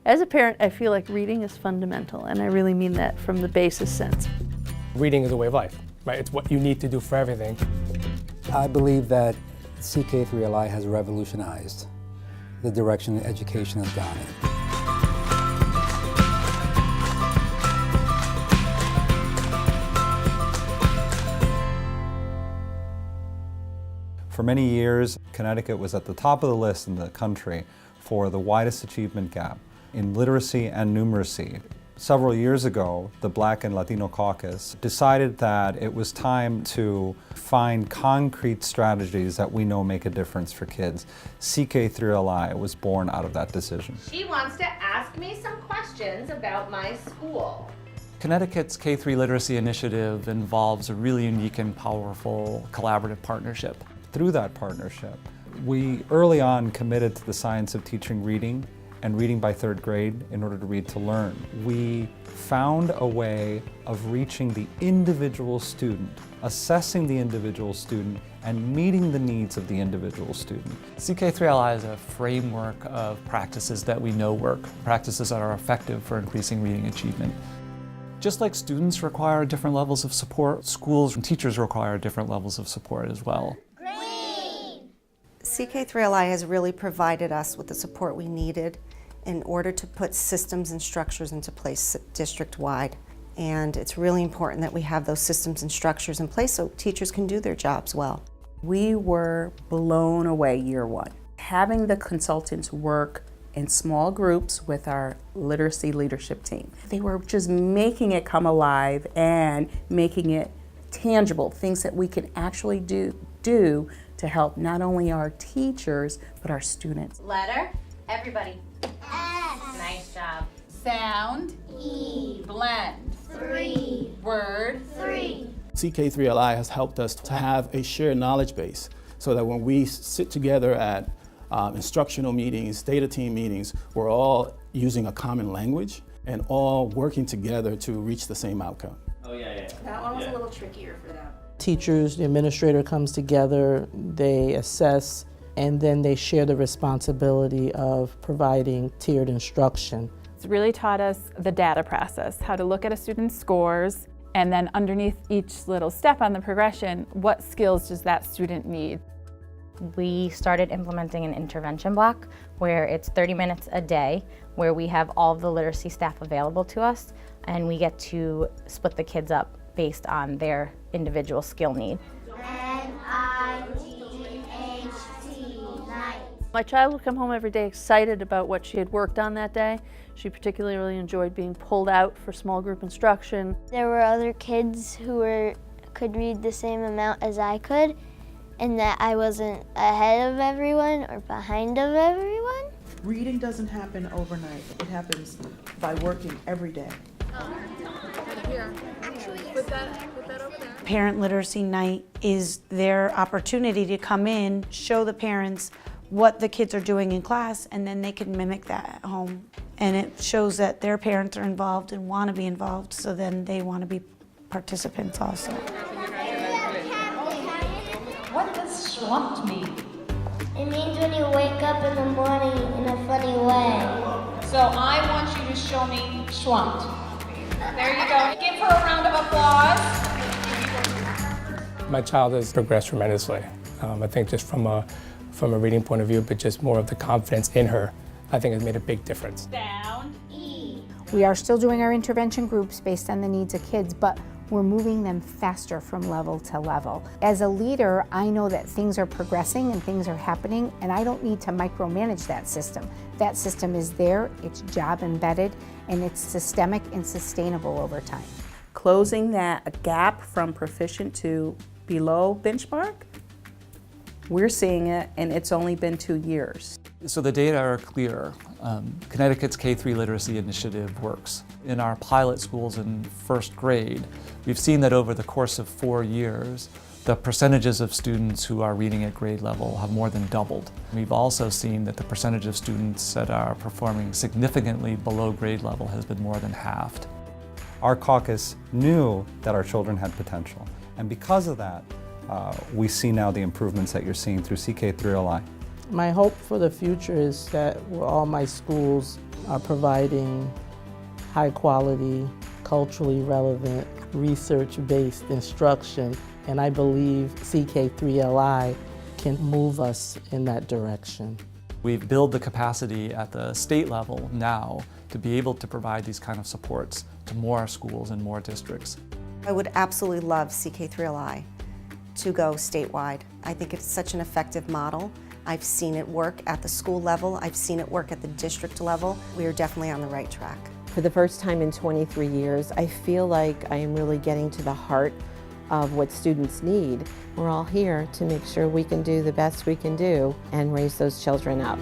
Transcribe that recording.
As a parent, I feel like reading is fundamental, and I really mean that from the basis sense. Reading is a way of life, right? It's what you need to do for everything. I believe that CK3LI has revolutionized the direction that education has gone in. For many years, Connecticut was at the top of the list in the country for the widest achievement gap in literacy and numeracy. Several years ago, the Black and Latino Caucus decided that it was time to find concrete strategies that we know make a difference for kids. CK3LI was born out of that decision. She wants to ask me some questions about my school. Connecticut's K-3 Literacy Initiative involves a really unique and powerful collaborative partnership. Through that partnership, we early on committed to the science of teaching reading and reading by third grade in order to read to learn. We found a way of reaching the individual student, assessing the individual student, and meeting the needs of the individual student. CK3LI is a framework of practices that we know work, practices that are effective for increasing reading achievement. Just like students require different levels of support, schools and teachers require different levels of support as well. CK3LI has really provided us with the support we needed in order to put systems and structures into place district-wide. And it's really important that we have those systems and structures in place so teachers can do their jobs well. We were blown away year one. Having the consultants work in small groups with our literacy leadership team. They were just making it come alive and making it tangible, things that we can actually do to help not only our teachers, but our students. Letter, everybody. S. Nice job. Sound, E. Blend, 3. Word, 3. CK3LI has helped us to have a shared knowledge base so that when we sit together at instructional meetings, data team meetings, we're all using a common language and all working together to reach the same outcome. Oh yeah. That one was a little trickier for them. Teachers, the administrator comes together, they assess, and then they share the responsibility of providing tiered instruction. It's really taught us the data process, how to look at a student's scores, and then underneath each little step on the progression, what skills does that student need? We started implementing an intervention block where it's 30 minutes a day where we have all of the literacy staff available to us and we get to split the kids up based on their individual skill need. My child would come home every day excited about what she had worked on that day. She particularly enjoyed being pulled out for small group instruction. There were other kids who could read the same amount as I could, and that I wasn't ahead of everyone or behind of everyone. Reading doesn't happen overnight. It happens by working every day. Here. Put that over there. Parent Literacy Night is their opportunity to come in, show the parents what the kids are doing in class, and then they can mimic that at home. And it shows that their parents are involved and want to be involved, so then they want to be participants also. What does schlumped mean? It means when you wake up in the morning in a funny way. So I want you to show me schlumped. There you go. Give her a round of applause. My child has progressed tremendously. I think just from a reading point of view, but just more of the confidence in her, I think has made a big difference. Down, E. We are still doing our intervention groups based on the needs of kids, but we're moving them faster from level to level. As a leader, I know that things are progressing and things are happening, and I don't need to micromanage that system. That system is there, it's job embedded, and it's systemic and sustainable over time. Closing that gap from proficient to below benchmark, we're seeing it, and it's only been 2 years. So the data are clear. Connecticut's K-3 Literacy Initiative works. In our pilot schools in first grade, we've seen that over the course of 4 years, the percentages of students who are reading at grade level have more than doubled. We've also seen that the percentage of students that are performing significantly below grade level has been more than halved. Our caucus knew that our children had potential, and because of that, we see now the improvements that you're seeing through CK3LI. My hope for the future is that all my schools are providing high quality, culturally relevant, research-based instruction, and I believe CK3LI can move us in that direction. We've built the capacity at the state level now to be able to provide these kind of supports to more schools and more districts. I would absolutely love CK3LI to go statewide. I think it's such an effective model. I've seen it work at the school level. I've seen it work at the district level. We are definitely on the right track. For the first time in 23 years, I feel like I am really getting to the heart of what students need. We're all here to make sure we can do the best we can do and raise those children up.